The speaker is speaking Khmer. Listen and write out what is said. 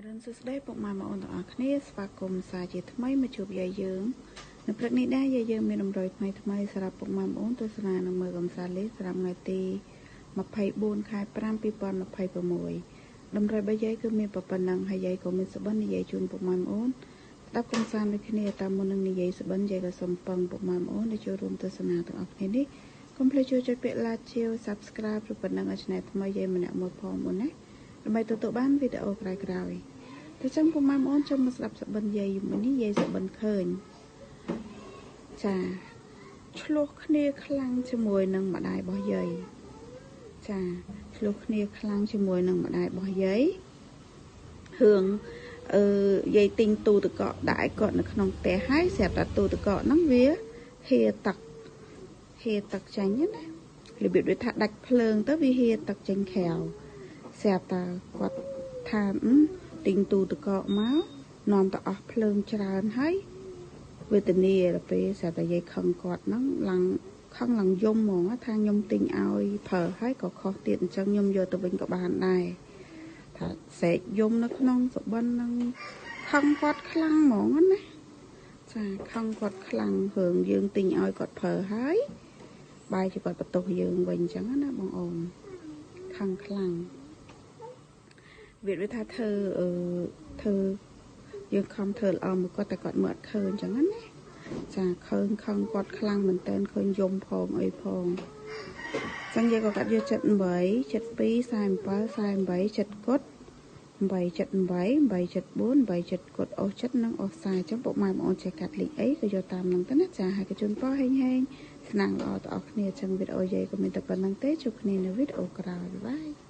រុនសួស្តីពុកម៉ែបងប្អូនទាំងអស់គ្នាស្វាគមន៍សាជាថ្មីមកជួបយាយយើងនៅព្រឹកនេះដែរយាយយើងមានតម្រុយថ្មីសម្រាប់ពុកម៉ែបងប្អូនទស្សនានៅមើលកំសាន្តលេខសម្រាប់ថ្ងៃទី24 ខែ 5 2026តម្រុយរបស់យាយគឺមានប៉ុណ្ណឹងហើយយាយក៏មានសុបិននិយាយជូនពុកម៉ែបងប្អូនស្ដាប់កំសាន្តដូចគ្នាតាមមុននឹងនិយាយសុបិនយាយក៏សូមពឹងពុកម៉ែបងប្អូនដែលចូលរួមទស្សនាទាំងអស់គ្នានេះកុំភ្លេចជួយចុចពាក្យ like ជា Subscribe ឬប៉ុណ្ណឹងឲ្យ Channel ថ្មីយាយម្នាក់មួយផងបងណាដើម្បីទទួលបានវីដេអូក្រោយៗតែចឹងពុកម៉ែបងប្អូនចូលមកស្ដាប់សុបិនយាយមួយនេះយាយសុបិនឃើញចាឆ្លោះគ្នាខ្លាំងជាមួយនឹងម្ដាយរបស់យាយចាឆ្លោះគ្នាខ្លាំងជាមួយនឹងម្ដាយរបស់យាយរឿងយាយទិញទូទឹកកកដាក់ឲ្យគាត់នៅក្នុងផ្ទះហើយស្រាប់តែទូទឹកកកហ្នឹងវាហៀទឹកចាញ់ណារបៀបដូចថាដាច់ភ្លើងទៅវាហៀទឹកចេញក្រៅស្រាប់តែគាត់ថាទិញទូទឹកកកមកនាំទៅអស់ភ្លើងច្រើនហើយវេទនាដល់ពេលស្រាប់តែយាយខឹងគាត់ហ្នឹងឡើងខឹងឡើងយំហ្មងថាខ្ញុំទិញឲ្យប្រើហើយក៏ខុសទៀតអញ្ចឹងខ្ញុំយកទៅវិញក៏បានដែរថាសេកយំនៅក្នុងសុបិនហ្នឹងខឹងគាត់ខ្លាំងហ្មងណាចាខឹងគាត់ខ្លាំងរឿងយើងទិញឲ្យគាត់ប្រើហើយបាយជាគាត់បន្ទោសយើងវិញអញ្ចឹងណាបងអូនខឹងខ្លាំងវាថាធ្វើយើងខំធ្វើល្អមកគាត់តែគាត់មើលអត់ឃើញអញ្ចឹងណាចាខឹងគាត់ខ្លាំងមែនតើឃើញយំផងអីផងអញ្ចឹងយើងក៏កាត់យកចិត្ត8 72 47 48ចិត្តគុត8 78 8 74 8ចិត្តគុតអស់ចិត្តនិងអស់សាអញ្ចឹងពុកម៉ែបងអូនចេះកាត់លេខអីក៏យកតាមនឹងទៅណាចាហើយក៏ជូនពរហេងស្នាងល្អដល់អស់គ្នាអញ្ចឹងវីដេអូយាយក៏មានតែប៉ុណ្្នឹងទេជួបគ្នានៅវីដេអូក្រោយបាយ